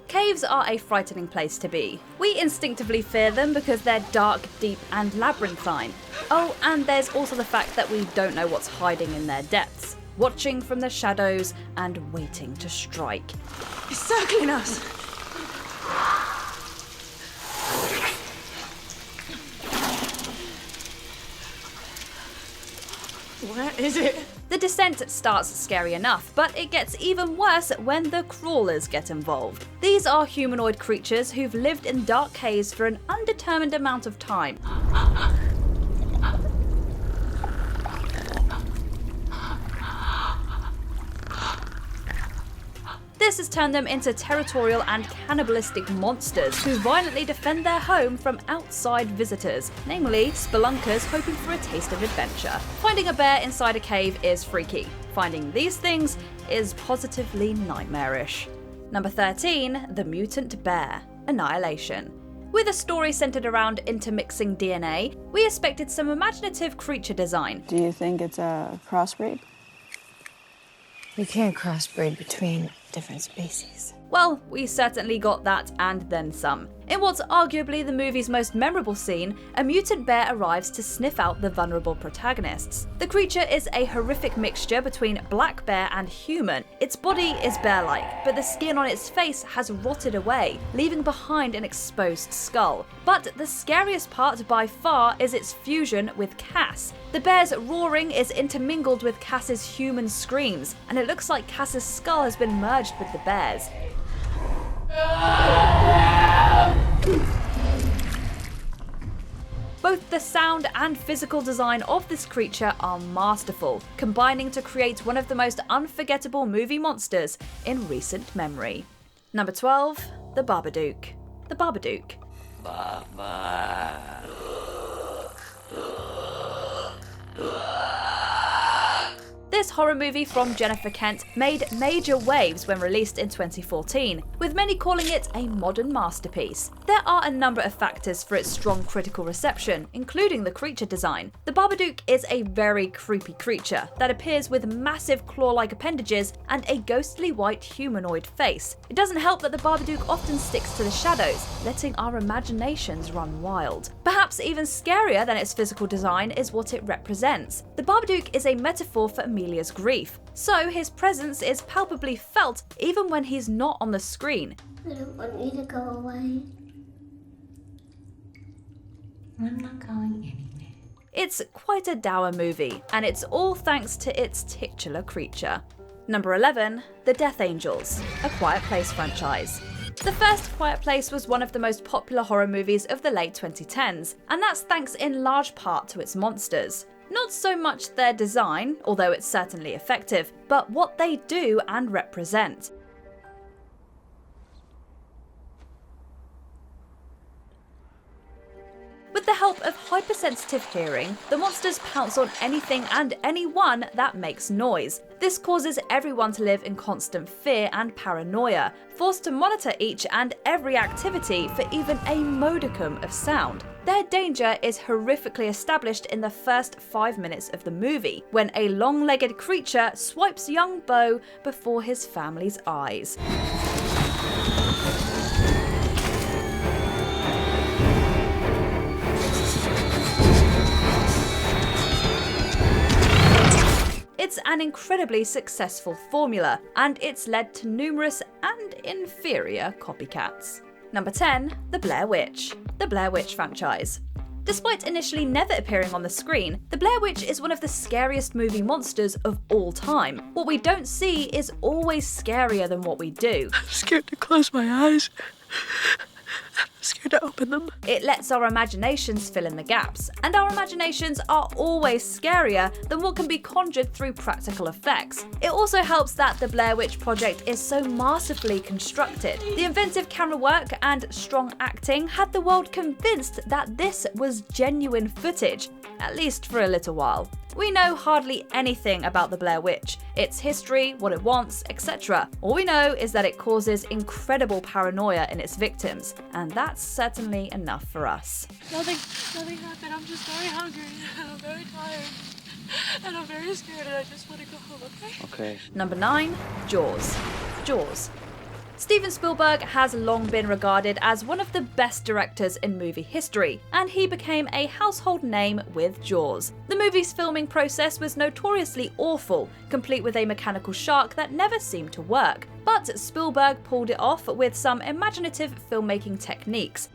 Caves are a frightening place to be. We instinctively fear them because they're dark, deep, and labyrinthine. Oh, and there's also the fact that we don't know what's hiding in their depths. watching from the shadows and waiting to strike. It's circling us. Where is it? The descent starts scary enough, but it gets even worse when the crawlers get involved. These are humanoid creatures who've lived in dark caves for an undetermined amount of time. This has turned them into territorial and cannibalistic monsters who violently defend their home from outside visitors, namely spelunkers hoping for a taste of adventure. Finding a bear inside a cave is freaky. Finding these things is positively nightmarish. Number 13, the mutant bear, Annihilation. With a story centered around intermixing DNA, we expected some imaginative creature design. Do you think it's a crossbreed? We can't crossbreed between different species. Well, we certainly got that and then some. In what's arguably the movie's most memorable scene, a mutant bear arrives to sniff out the vulnerable protagonists. The creature is a horrific mixture between black bear and human. Its body is bear-like, but the skin on its face has rotted away, leaving behind an exposed skull. But the scariest part by far is its fusion with Cass. The bear's roaring is intermingled with Cass's human screams, and it looks like Cass's skull has been merged with the bear's. Both the sound and physical design of this creature are masterful, combining to create one of the most unforgettable movie monsters in recent memory. Number 12, the Babadook. The Babadook. This horror movie from Jennifer Kent made major waves when released in 2014, with many calling it a modern masterpiece. There are a number of factors for its strong critical reception, including the creature design. The Babadook is a very creepy creature that appears with massive claw-like appendages and a ghostly white humanoid face. It doesn't help that the Babadook often sticks to the shadows, letting our imaginations run wild. Perhaps even scarier than its physical design is what it represents. The Babadook is a metaphor for Amelia's grief, so his presence is palpably felt even when he's not on the screen. I don't want you to go away. I'm not going anywhere. It's quite a dour movie, and it's all thanks to its titular creature. Number 11, The Death Angels, a Quiet Place franchise. The first Quiet Place was one of the most popular horror movies of the late 2010s, and that's thanks in large part to its monsters. Not so much their design, although it's certainly effective, but what they do and represent. With the help of hypersensitive hearing, the monsters pounce on anything and anyone that makes noise. This causes everyone to live in constant fear and paranoia, forced to monitor each and every activity for even a modicum of sound. Their danger is horrifically established in the first 5 minutes of the movie, when a long-legged creature swipes young Beau before his family's eyes. It's an incredibly successful formula, and it's led to numerous and inferior copycats. Number 10, The Blair Witch. The Blair Witch franchise. Despite initially never appearing on the screen, The Blair Witch is one of the scariest movie monsters of all time. What we don't see is always scarier than what we do. I'm scared to close my eyes. I'm scared to open them. It lets our imaginations fill in the gaps, and our imaginations are always scarier than what can be conjured through practical effects. It also helps that the Blair Witch Project is so masterfully constructed. The inventive camera work and strong acting had the world convinced that this was genuine footage, at least for a little while. We know hardly anything about the Blair Witch, its history, what it wants, etc. All we know is that it causes incredible paranoia in its victims, and that's certainly enough for us. Nothing happened. I'm just very hungry and I'm very tired. And I'm very scared and I just want to go home, okay? Okay. Number 9, Jaws. Jaws. Steven Spielberg has long been regarded as one of the best directors in movie history, and he became a household name with Jaws. The movie's filming process was notoriously awful, complete with a mechanical shark that never seemed to work. But Spielberg pulled it off with some imaginative filmmaking techniques.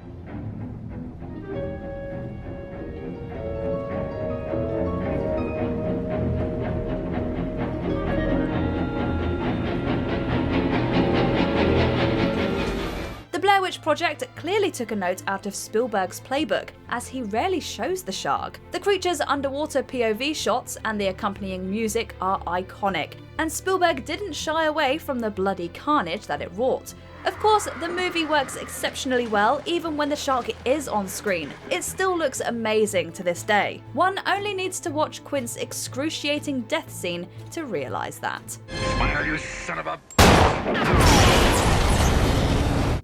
The Blair Witch Project clearly took a note out of Spielberg's playbook, as he rarely shows the shark. The creature's underwater POV shots and the accompanying music are iconic, and Spielberg didn't shy away from the bloody carnage that it wrought. Of course, the movie works exceptionally well even when the shark is on screen. It still looks amazing to this day. One only needs to watch Quint's excruciating death scene to realise that. Smile, you son of a...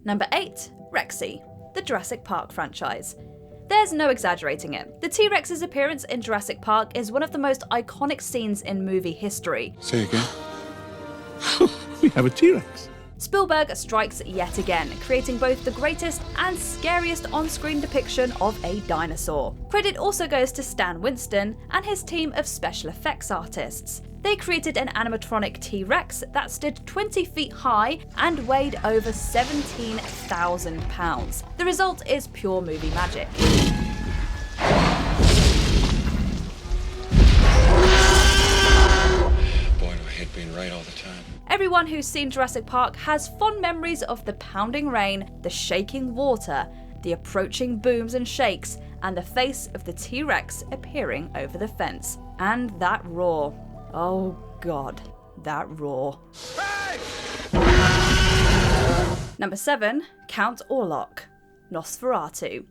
Number 8. Rexy, the Jurassic Park franchise. There's no exaggerating it. The T-Rex's appearance in Jurassic Park is one of the most iconic scenes in movie history. Say again. We have a T-Rex. Spielberg strikes yet again, creating both the greatest and scariest on-screen depiction of a dinosaur. Credit also goes to Stan Winston and his team of special effects artists. They created an animatronic T-Rex that stood 20 feet high and weighed over 17,000 pounds. The result is pure movie magic. Boy, do I hate being right all the time. Everyone who's seen Jurassic Park has fond memories of the pounding rain, the shaking water, the approaching booms and shakes, and the face of the T-Rex appearing over the fence. And that roar. Oh god, that roar. Hey! Number 7. Count Orlok, Nosferatu.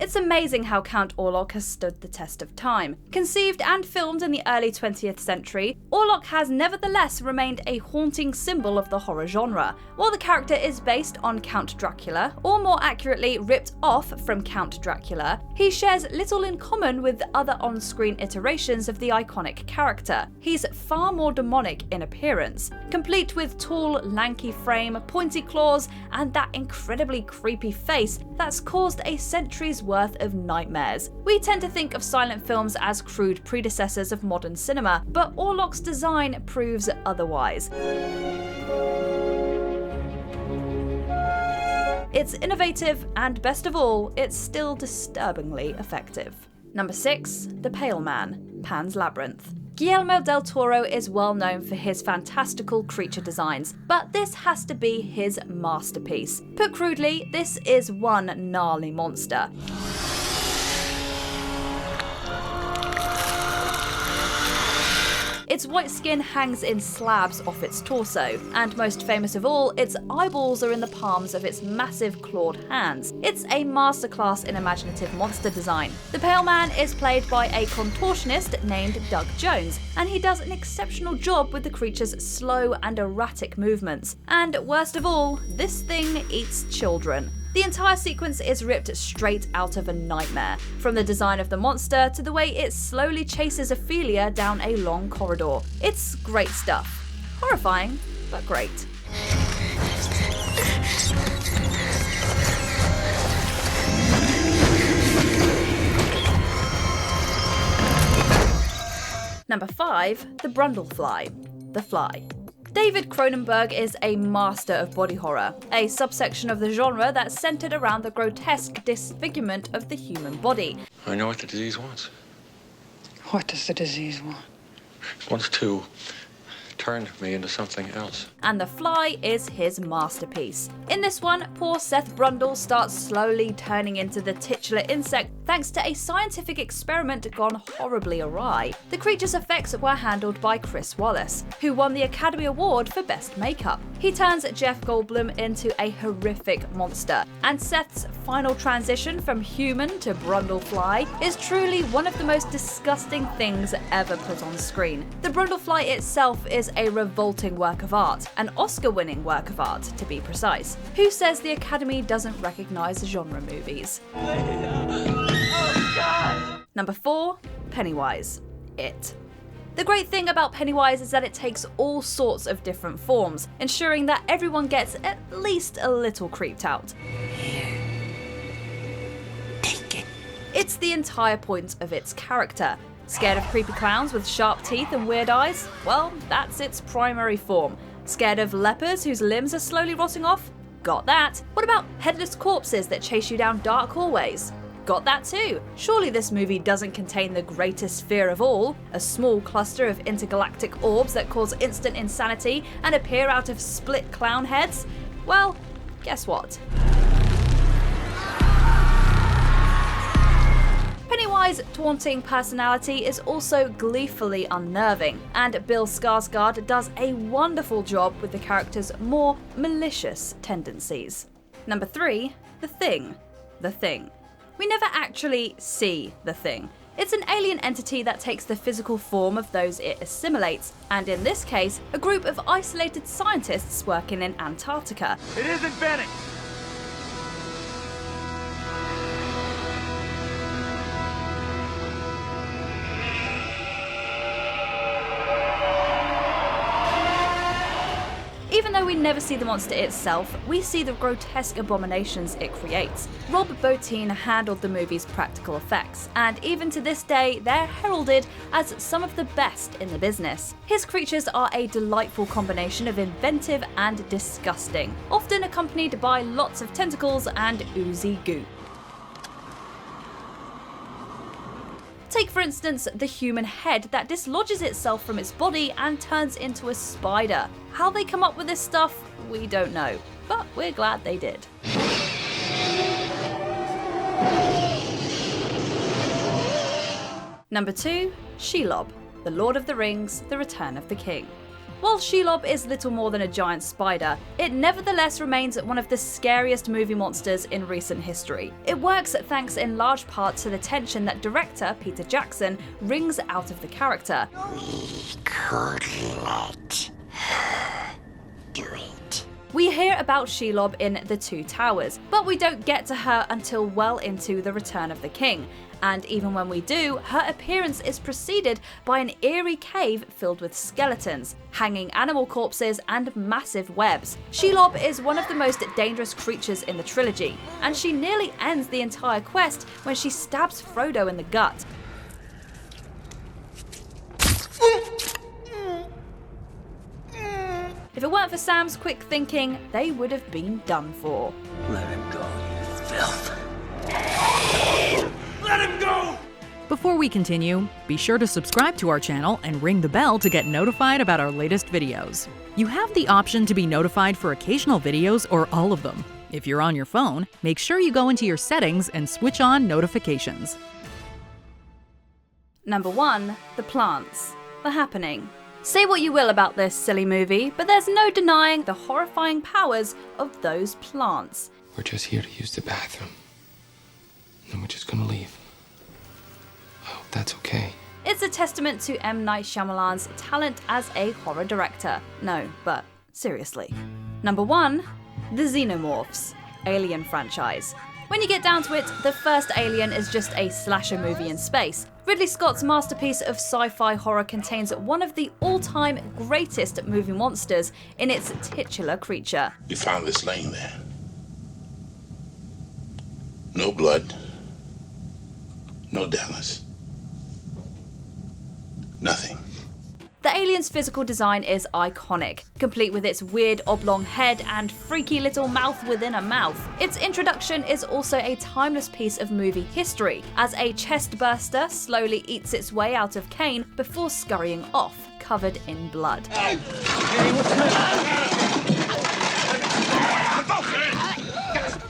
It's amazing how Count Orlok has stood the test of time. Conceived and filmed in the early 20th century, Orlok has nevertheless remained a haunting symbol of the horror genre. While the character is based on Count Dracula, or more accurately ripped off from Count Dracula, he shares little in common with other on-screen iterations of the iconic character. He's far more demonic in appearance, complete with tall, lanky frame, pointy claws, and that incredibly creepy face that's caused a century's worth of nightmares. We tend to think of silent films as crude predecessors of modern cinema, but Orlok's design proves otherwise. It's innovative, and best of all, it's still disturbingly effective. Number 6. The Pale Man, Pan's Labyrinth. Guillermo del Toro is well known for his fantastical creature designs, but this has to be his masterpiece. Put crudely, this is one gnarly monster. Its white skin hangs in slabs off its torso, and most famous of all, its eyeballs are in the palms of its massive clawed hands. It's a masterclass in imaginative monster design. The Pale Man is played by a contortionist named Doug Jones, and he does an exceptional job with the creature's slow and erratic movements. And worst of all, this thing eats children. The entire sequence is ripped straight out of a nightmare, from the design of the monster to the way it slowly chases Ophelia down a long corridor. It's great stuff. Horrifying, but great. Number 5. The Brundlefly, The Fly. David Cronenberg is a master of body horror, a subsection of the genre that's centered around the grotesque disfigurement of the human body. I know what the disease wants. What does the disease want? It wants to turn me into something else. And The Fly is his masterpiece. In this one, poor Seth Brundle starts slowly turning into the titular insect thanks to a scientific experiment gone horribly awry. The creature's effects were handled by Chris Wallace, who won the Academy Award for Best Makeup. He turns Jeff Goldblum into a horrific monster, and Seth's final transition from human to Brundlefly is truly one of the most disgusting things ever put on screen. The Brundlefly itself is a revolting work of art, an Oscar-winning work of art to be precise. Who says the Academy doesn't recognise genre movies? Oh, God. Number 4. Pennywise, It. The great thing about Pennywise is that it takes all sorts of different forms, ensuring that everyone gets at least a little creeped out. It's the entire point of its character. Scared of creepy clowns with sharp teeth and weird eyes? Well, that's its primary form. Scared of lepers whose limbs are slowly rotting off? Got that. What about headless corpses that chase you down dark hallways? Got that too. Surely this movie doesn't contain the greatest fear of all, a small cluster of intergalactic orbs that cause instant insanity and appear out of split clown heads? Well, guess what? Pennywise's taunting personality is also gleefully unnerving, and Bill Skarsgård does a wonderful job with the character's more malicious tendencies. Number 3, The Thing. The Thing. We never actually see the Thing. It's an alien entity that takes the physical form of those it assimilates, and in this case, a group of isolated scientists working in Antarctica. It isn't Venom. Even though we never see the monster itself, we see the grotesque abominations it creates. Rob Bottin handled the movie's practical effects, and even to this day, they're heralded as some of the best in the business. His creatures are a delightful combination of inventive and disgusting, often accompanied by lots of tentacles and oozy goo. Take for instance the human head that dislodges itself from its body and turns into a spider. How they come up with this stuff, we don't know, but we're glad they did. Number 2, Shelob, The Lord of the Rings, The Return of the King. While Shelob is little more than a giant spider, it nevertheless remains one of the scariest movie monsters in recent history. It works thanks in large part to the tension that director Peter Jackson wrings out of the character. We could let her do it. We hear about Shelob in The Two Towers, but we don't get to her until well into The Return of the King. And even when we do, her appearance is preceded by an eerie cave filled with skeletons, hanging animal corpses, and massive webs. Shelob is one of the most dangerous creatures in the trilogy, and she nearly ends the entire quest when she stabs Frodo in the gut. If it weren't for Sam's quick thinking, they would have been done for. Let him go, you filth. Let him go! Before we continue, be sure to subscribe to our channel and ring the bell to get notified about our latest videos. You have the option to be notified for occasional videos or all of them. If you're on your phone, make sure you go into your settings and switch on notifications. Number 1, The Plants. The Happening. Say what you will about this silly movie, but there's no denying the horrifying powers of those plants. We're just here to use the bathroom. And we're just gonna leave. I hope that's okay. It's a testament to M. Night Shyamalan's talent as a horror director. No, but seriously. Number 1, The Xenomorphs. Alien franchise. When you get down to it, the first Alien is just a slasher movie in space. Ridley Scott's masterpiece of sci-fi horror contains one of the all-time greatest movie monsters in its titular creature. We found this laying there. No blood. No Dallas. Nothing. The alien's physical design is iconic, complete with its weird oblong head and freaky little mouth within a mouth. Its introduction is also a timeless piece of movie history, as a chestburster slowly eats its way out of Kane before scurrying off, covered in blood.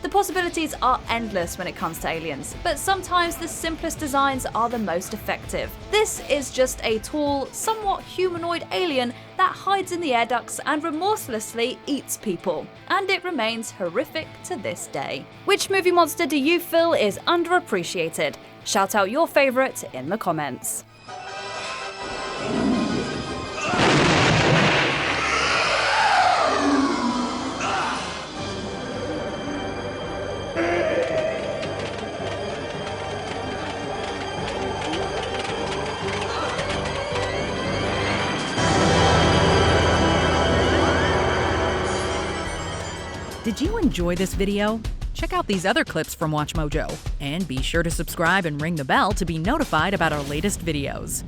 The possibilities are endless when it comes to aliens, but sometimes the simplest designs are the most effective. This is just a tall, somewhat humanoid alien that hides in the air ducts and remorselessly eats people, and it remains horrific to this day. Which movie monster do you feel is underappreciated? Shout out your favourite in the comments. Did you enjoy this video? Check out these other clips from WatchMojo, and be sure to subscribe and ring the bell to be notified about our latest videos.